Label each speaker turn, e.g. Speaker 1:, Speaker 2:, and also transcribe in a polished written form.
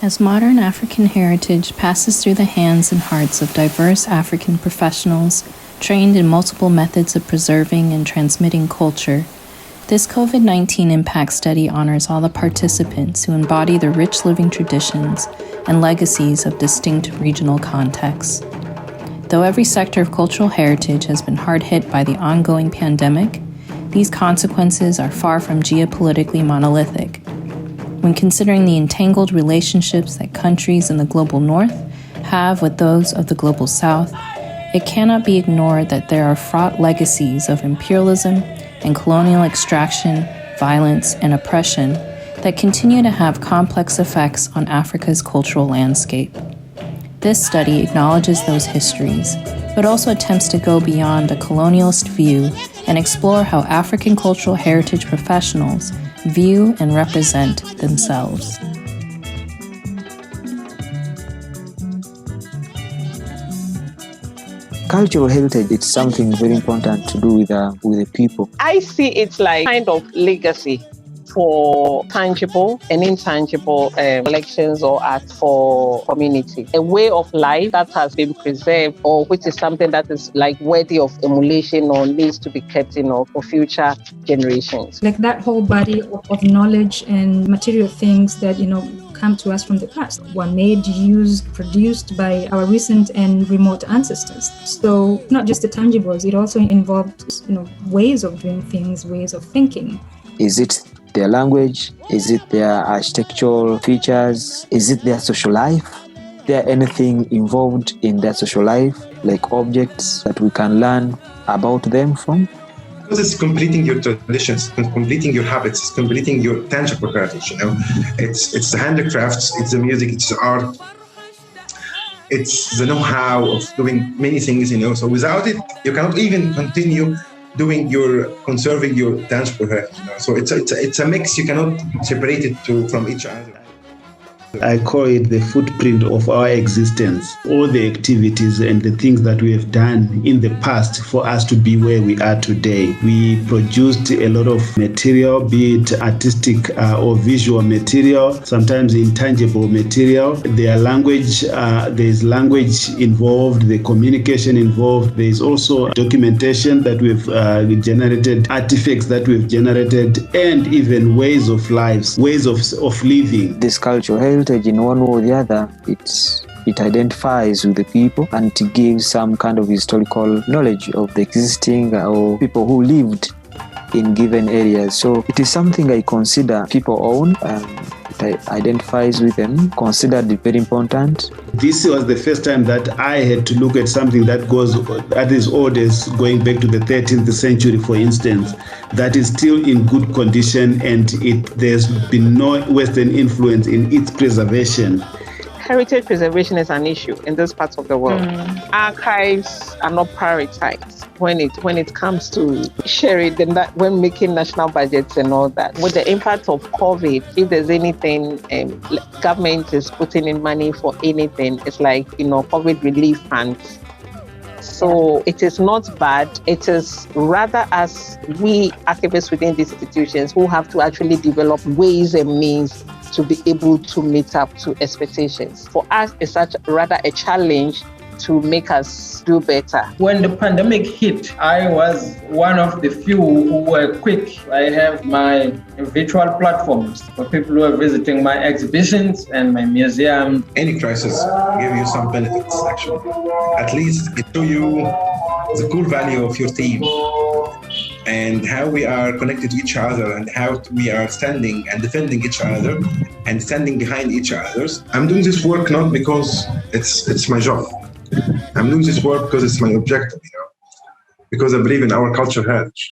Speaker 1: As modern African heritage passes through the hands and hearts of diverse African professionals trained in multiple methods of preserving and transmitting culture, this COVID-19 impact study honors all the participants who embody the rich living traditions and legacies of distinct regional contexts. Though every sector of cultural heritage has been hard hit by the ongoing pandemic, these consequences are far from geopolitically monolithic. When considering the entangled relationships that countries in the global north have with those of the global south, it cannot be ignored that there are fraught legacies of imperialism and colonial extraction, violence, and oppression that continue to have complex effects on Africa's cultural landscape. This study acknowledges those histories, but also attempts to go beyond a colonialist view and explore how African cultural heritage professionals view and represent themselves.
Speaker 2: Cultural heritage is something very important to do with the people.
Speaker 3: I see it like kind of legacy for tangible and intangible collections or art for community. A way of life that has been preserved, or which is something that is like worthy of emulation or needs to be kept for future generations.
Speaker 4: Like that whole body of knowledge and material things that, come to us from the past were made, used, produced by our recent and remote ancestors. So not just the tangibles, it also involved, ways of doing things, ways of thinking.
Speaker 2: Is it their language? Is it their architectural features? Is it their social life? Is there anything involved in their social life, like objects that we can learn about them from?
Speaker 5: Because it's completing your traditions, completing your habits, it's completing your tangible heritage. It's the handicrafts, it's the music, it's the art, it's the know-how of doing many things. So without it, you cannot even continue conserving your tangible heritage. So it's a mix. You cannot separate it from each other.
Speaker 6: I call it the footprint of our existence, all the activities and the things that we have done in the past for us to be where we are today. We produced a lot of material, be it artistic or visual material, sometimes intangible material. Their language, there's language involved, the communication involved. There's also documentation that we've generated, artifacts that we've generated, and even ways of lives, ways of living.
Speaker 2: This cultural heritage, in one way or the other, it identifies with the people and it gives some kind of historical knowledge of the existing or people who lived in given areas. So it is something I consider people own. It identifies with them, considered it very important.
Speaker 6: This was the first time that I had to look at something that is old as going back to the 13th century, for instance, that is still in good condition, and there's been no Western influence in its preservation.
Speaker 3: Heritage preservation is an issue in those parts of the world. Archives are not prioritized when it comes to sharing when making national budgets and all that. With the impact of COVID, if there's anything, government is putting in money for anything, it's like, COVID relief funds. So it is not bad. It is rather as we activists within these institutions who have to actually develop ways and means to be able to meet up to expectations. For us, it's rather a challenge to make us do better.
Speaker 7: When the pandemic hit, I was one of the few who were quick. I have my virtual platforms for people who are visiting my exhibitions and my museum.
Speaker 5: Any crisis give you some benefits, actually. At least it shows you the core value of your team and how we are connected to each other and how we are standing and defending each other and standing behind each other. I'm doing this work not because it's my job. I'm doing this work because it's my objective, because I believe in our cultural heritage.